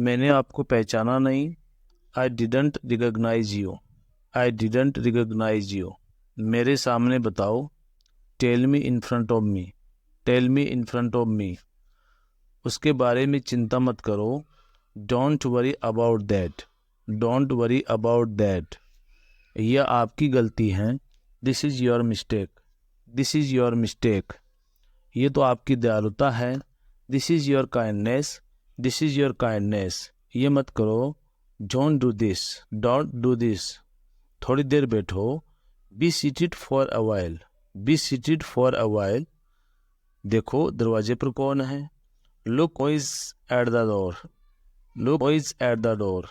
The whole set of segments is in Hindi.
मैंने आपको पहचाना नहीं। I didn't recognise you. I didn't recognise you. मेरे सामने बताओ। Tell me in front of me. Tell me in front of me. उसके बारे में चिंता मत करो। Don't worry about that. Don't worry about that. यह आपकी गलती है। This is your mistake. This is your mistake. ये तो आपकी दयालुता है। This is your kindness. This is your kindness. ये मत करो। Don't do this. Don't do this. थोड़ी देर बैठो। Be seated for a while. Be seated for a while. देखो दरवाजे पर कौन है। Look who is at the door. Look who is at the door.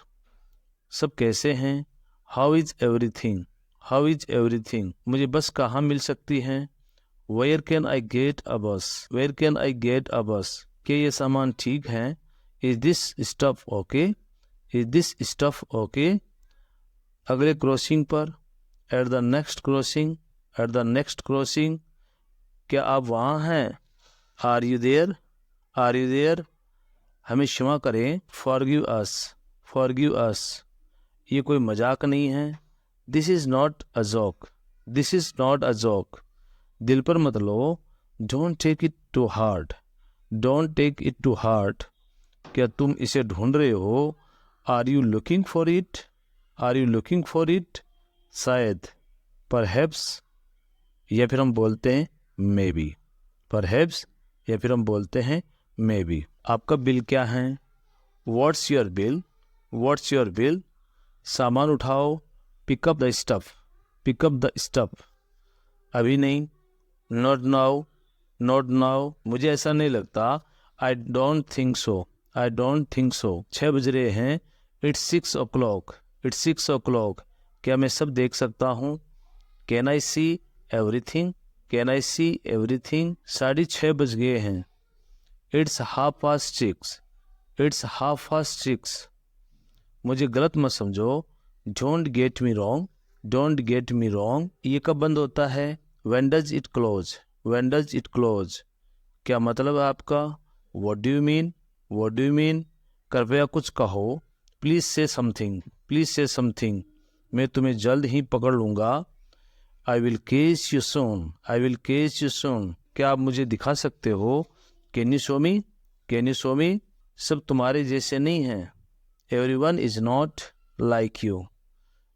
सब कैसे हैं। How is everything. How is everything. मुझे बस कहाँ मिल सकती है। Where can I get a bus. Where can I get a bus. क्या ये सामान ठीक है। Is this stuff okay. Is this stuff okay. अगले क्रॉसिंग पर। At the next crossing. At the next crossing. क्या आप वहाँ हैं। Are you there. Are you there. हमें क्षमा करें। Forgive us. Forgive us. ये कोई मजाक नहीं है। This is not a joke. This is not a joke. दिल पर मत लो। Don't take it to heart. Don't take it to heart. क्या तुम इसे ढूंढ रहे हो। Are you looking for it. Are you looking for it. शायद। परहैप्स। या फिर हम बोलते हैं मे बी। परहैप्स या फिर हम बोलते हैं मे बी। आपका बिल क्या है। What's your bill. What's your bill. सामान उठाओ। Pick up the stuff. Pick up the stuff. अभी नहीं। Not now. Not now. मुझे ऐसा नहीं लगता। I don't think so. I don't think so. 6 बज रहे हैं। It's 6 o'clock। It's 6 o'clock। क्या मैं सब देख सकता हूँ। Can I see everything. Can I see everything. 6:30 बज गए हैं। इट्स 6:30। इट्स 6:30। मुझे गलत मत समझो। Don't get me wrong. Don't get me wrong. ये कब बंद होता है। When does it close. When does it close. क्या मतलब है आपका। What do you mean. What do you mean. कृपया कुछ कहो। प्लीज से समथिंग। प्लीज से समथिंग। मैं तुम्हें जल्द ही पकड़ लूँगा। I will catch you soon. I will catch you soon. क्या आप मुझे दिखा सकते हो। Can you show me. Can you show me. सब तुम्हारे जैसे नहीं हैं। Everyone is not like you.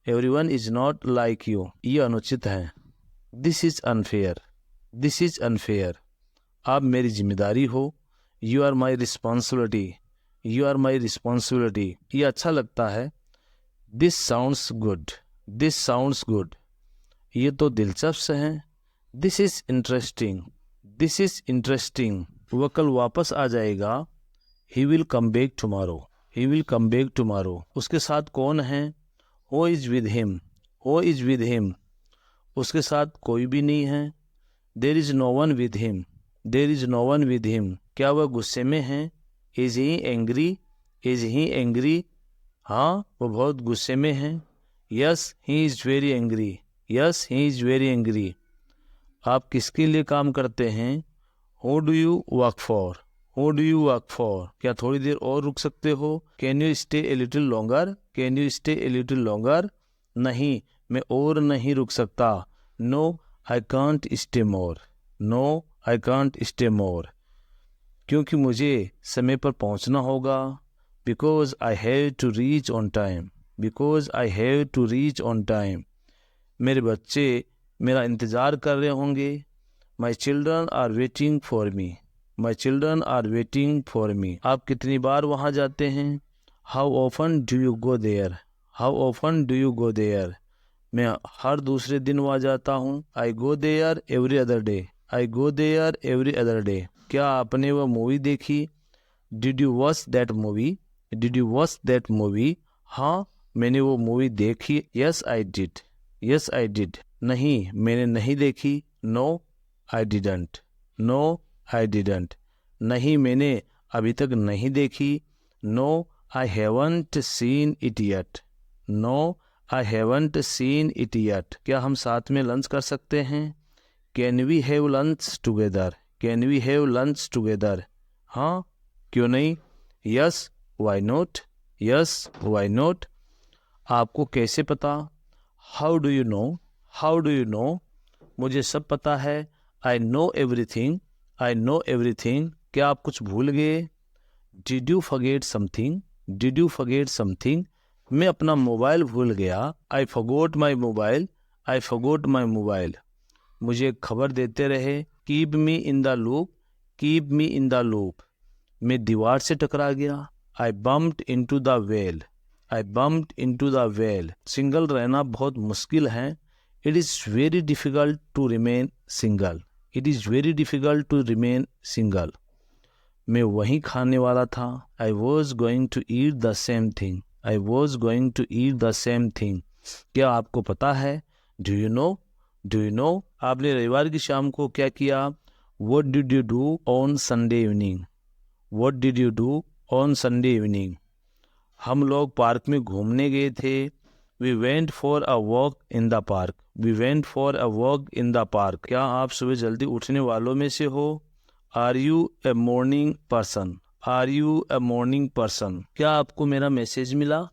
Everyone is not like you. ये अनुचित है। This is unfair. This is unfair. आप मेरी जिम्मेदारी हो। You are my responsibility. You are my responsibility. ये अच्छा लगता है। This sounds good. This sounds good. ये तो दिलचस्प है। This is interesting. This is interesting. वह कल वापस आ जाएगा। He will come back tomorrow. He will come back tomorrow. उसके साथ कौन है। Who is with him. Who is with him. उसके साथ कोई भी नहीं है। There is no one with him. There is no one with him. क्या वह गुस्से में है। Is he angry. Is he angry. हाँ वो बहुत गुस्से में है। Yes he is very angry. Yes he is very angry. आप किसके लिए काम करते हैं। Who do you work for. Who do you work for. क्या थोड़ी देर और रुक सकते हो। Can you stay a little longer. Can you stay a little longer. नहीं मैं और नहीं रुक सकता। No I can't stay more. No I can't stay more. क्योंकि मुझे समय पर पहुंचना होगा। Because I have to reach on time. Because I have to reach on time. मेरे बच्चे मेरा इंतज़ार कर रहे होंगे। My children are waiting for me. My children are waiting for me. आप कितनी बार वहाँ जाते हैं। How often do you go there. How often do you go there. मैं हर दूसरे दिन वहाँ जाता हूँ। I go there every other day. I go there every other day. क्या आपने वह मूवी देखी। Did you watch that movie. Did you watch that movie. हाँ मैंने वो मूवी देखी। Yes I did. Yes I did. नहीं मैंने नहीं देखी। No I didn't. No I didn't. नहीं मैंने अभी तक नहीं देखी। No I haven't seen it yet. No I haven't seen it yet. क्या हम साथ में लंच कर सकते हैं। Can we have lunch together. Can we have lunch together. हाँ क्यों नहीं। Yes why not, yes why not. आपको कैसे पता, how do you know, how do you know, मुझे सब पता है, I know everything, I know everything, क्या आप कुछ भूल गए, did you forget something, did you forget something, मैं अपना मोबाइल भूल गया, I forgot my mobile, I forgot my mobile, मुझे खबर देते रहे, keep me in the loop, keep me in the loop, मैं दीवार से टकरा गया, I bumped into the wall, I bumped into the wall, single रहना बहुत मुश्किल है, it is very difficult to remain single, it is very difficult to remain single, मैं वहीं खाने वाला था, I was going to eat the same thing, I was going to eat the same thing, क्या आपको पता है, do you know, do you no, आपने रविवार की शाम को क्या किया, what did you do on Sunday evening, what did you do on Sunday evening, हम लोग पार्क में घूमने गए थे, we went for a walk in the park, we went for a walk in the park, क्या आप सुबह जल्दी उठने वालों में से हो, are you a morning person, are you a morning person, क्या आपको मेरा मैसेज मिला,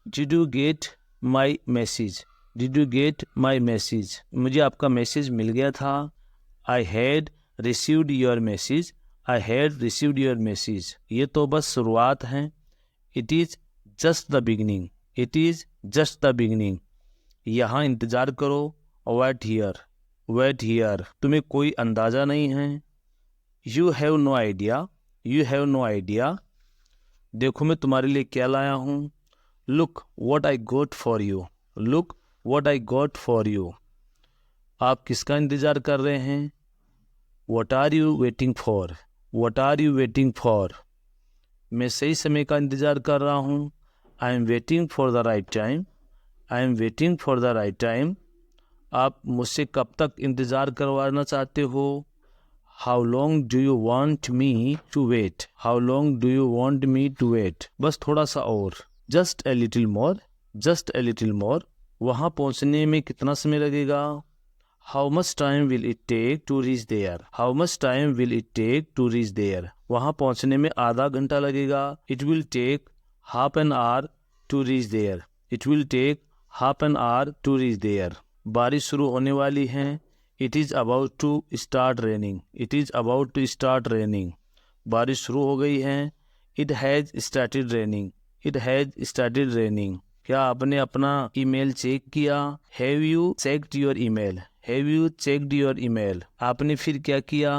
did you get my message, did you get my message, मुझे आपका मैसेज मिल गया था, I had received your message, I had received your message, ये तो बस शुरुआत है, it is just the beginning, it is just the beginning, यहाँ इंतज़ार करो, वेट हियर, वेट हियर, तुम्हें कोई अंदाज़ा नहीं है, you have no idea, you have no idea, देखो मैं तुम्हारे लिए क्या लाया हूँ, look what I got for you, look what I got for you, आप किसका इंतज़ार कर रहे हैं, what are you waiting for, what are you waiting for, मैं सही समय का इंतज़ार कर रहा हूँ, I am waiting for the right time, I am waiting for the right time, आप मुझसे कब तक इंतज़ार करवाना चाहते हो, how long do you want me to wait, how long do you want me to wait, बस थोड़ा सा और, just a little more, just a little more, वहाँ पहुँचने में कितना समय लगेगा, how much time will it take to reach there, how much time will it take to reach there, वहाँ पहुँचने में आधा घंटा लगेगा, it will take half an hour to reach there, it will take half an hour to reach there, बारिश शुरू होने वाली है, it is about to start raining, it is about to start raining, बारिश शुरू हो गई है, it has started raining, it has started raining, क्या आपने अपना ईमेल चेक किया, have you checked your email, have you checked your email, आपने फिर क्या किया,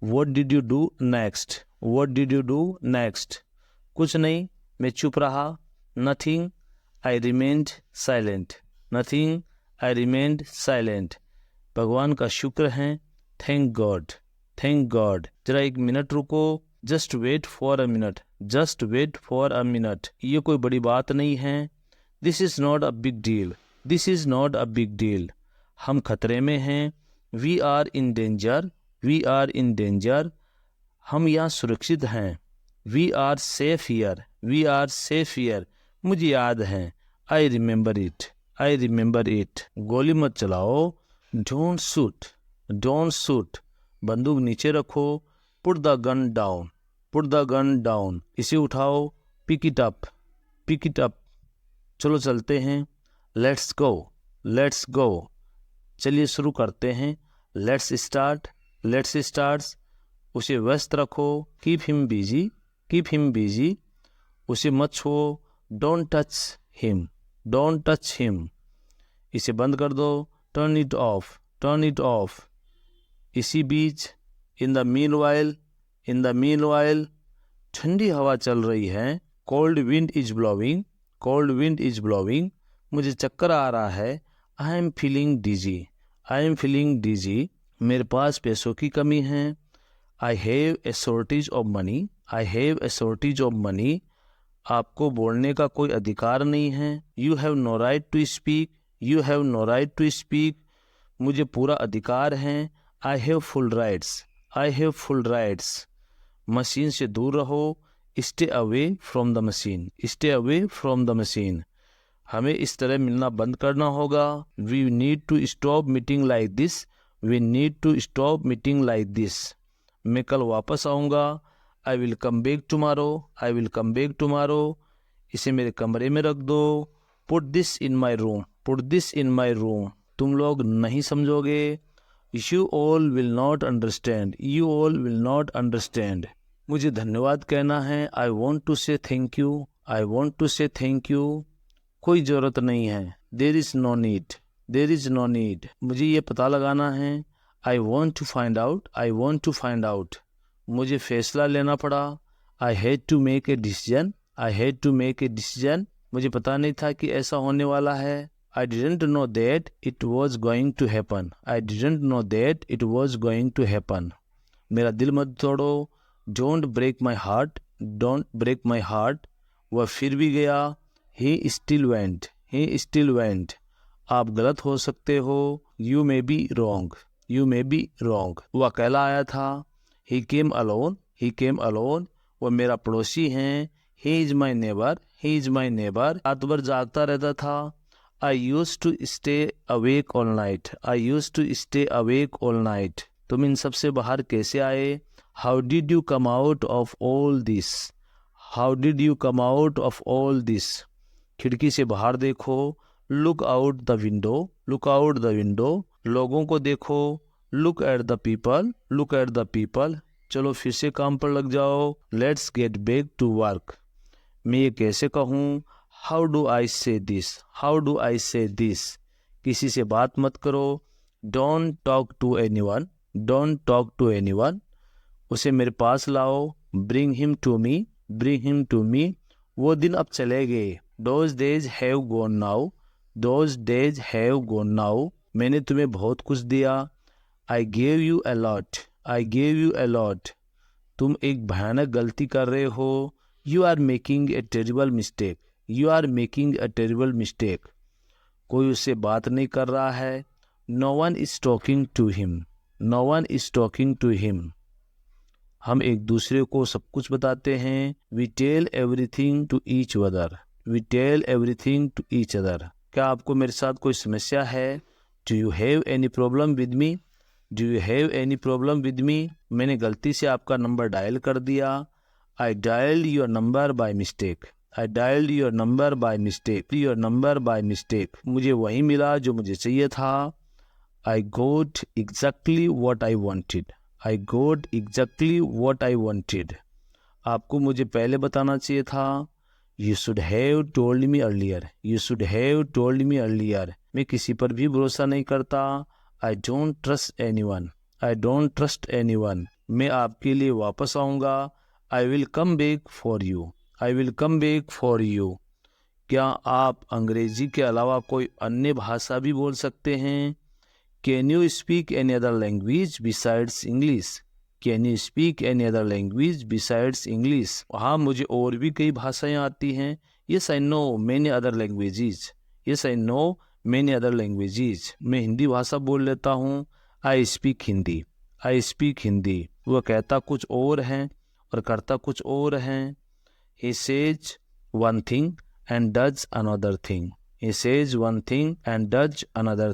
what did you do next, what did you do next, कुछ नहीं, मैं चुप रहा, नथिंग, आई रिमेन्ड साइलेंट, नथिंग, आई रिमेन्ड साइलेंट, भगवान का शुक्र है, थैंक गॉड, थैंक गॉड, जरा एक मिनट रुको, just wait for a minute, just wait for a minute, ये कोई बड़ी बात नहीं है, this is not a big deal, this is not a big deal, हम खतरे में हैं, we are in danger, we are in danger, हम यहाँ सुरक्षित हैं, we are safe here, we are safe here, मुझे याद है, I remember it, I remember it, गोली मत चलाओ, डोंट शूट, डोंट शूट, बंदूक नीचे रखो, put the gun down, put the gun down, इसे उठाओ, pick it up, pick it up, चलो चलते हैं, लेट्स गो, लेट्स गो, चलिए शुरू करते हैं, लेट्स स्टार्ट, लेट्स स्टार्ट, उसे व्यस्त रखो, keep him busy, keep him busy, उसे मत छुओ, don't touch him, don't touch him, इसे बंद कर दो, turn it off, turn it off, इसी बीच, in the meanwhile, in the meanwhile, ठंडी हवा चल रही है, cold wind is blowing, cold wind is blowing, मुझे चक्कर आ रहा है, I am feeling dizzy, I am feeling dizzy, मेरे पास पैसों की कमी है, I have a shortage of money, I have a shortage of money, आपको बोलने का कोई अधिकार नहीं है, you have no right to speak, you have no right to speak, मुझे पूरा अधिकार है, I have full rights, I have full rights, machine से दूर रहो, stay away from the machine, stay away from the machine, हमें इस तरह मिलना बंद करना होगा, we need to stop meeting like this, we need to stop meeting like this, मैं कल वापस आऊँगा, I will come back tomorrow, I will come back tomorrow, इसे मेरे कमरे में रख दो। Put this in my room, put this in my room, तुम लोग नहीं समझोगे। You all will not understand, you all will not understand, मुझे धन्यवाद कहना है। आई वॉन्ट टू से thank you, I want to से थैंक यू, कोई ज़रूरत नहीं है। There is no need, there is no need, मुझे ये पता लगाना है। I want to find out, I want to find out, मुझे फैसला लेना पड़ा। I had to make a decision, I had to make a decision, मुझे पता नहीं था कि ऐसा होने वाला है। आई didn't know that it was going to happen, I didn't know that it was going to happen, मेरा दिल मत तोड़ो। Don't break my heart, don't break my heart, वह फिर भी गया। He still went, he still went, आप गलत हो सकते हो। You may be wrong, you may be wrong, वह अकेला आया था। ही केम अलोन, ही केम अलोन, वह मेरा पड़ोसी हैं। He is my neighbour, he is my neighbour, रात भर जागता रहता था। I use to stay awake all night, I use to stay awake all night, तुम इन सब से बाहर कैसे आए। How did you come out of all this, how did you come out of all this, खिड़की से बाहर देखो। Look out the window, look out the window, लोगों को देखो। Look at the people, look at the people, चलो फिर से काम पर लग जाओ। Let's get back to work, मैं ये कैसे कहूँ। हाउ डू आई से दिस, हाउ डू आई से दिस, किसी से बात मत करो। Don't talk to anyone, don't talk to anyone, उसे मेरे पास लाओ। Bring him to me, bring him to me, वो दिन अब चले गए। Those days have gone now, those days have gone now, मैंने तुम्हें बहुत कुछ दिया। I gave you a lot, I gave you a lot, तुम एक भयानक गलती कर रहे हो। You are making a terrible mistake, you are making a terrible mistake, कोई उससे बात नहीं कर रहा है। No one is talking to him, no one is talking to him, हम एक दूसरे को सब कुछ बताते हैं। We tell everything to each other, we tell everything to each other, क्या आपको मेरे साथ कोई समस्या है। Do you have any problem with me, do you have any problem with me, मैंने गलती से आपका नंबर डायल कर दिया। I dialled your number by mistake, I dialled your number by mistake, your number by mistake, मुझे वही मिला जो मुझे चाहिए था। I got exactly what I wanted, I got exactly what I wanted, आपको मुझे पहले बताना चाहिए था। You should have told me earlier, you should have told me earlier, मैं किसी पर भी भरोसा नहीं करता। I don't trust anyone, I don't trust anyone, मैं आपके लिए वापस आऊँगा। I will come back for you, I will come back for you, क्या आप अंग्रेजी के अलावा कोई अन्य भाषा भी बोल सकते हैं। Can you speak any other language besides English, can you speak any other language besides English, हाँ मुझे और भी कई भाषाएं आती हैं। Yes I know many other languages, yes I know many other languages, मैं हिंदी भाषा बोल लेता हूँ। I speak Hindi, I speak Hindi, वह कहता कुछ और है और करता कुछ और है। He says one thing and does another thing, he says one thing and does another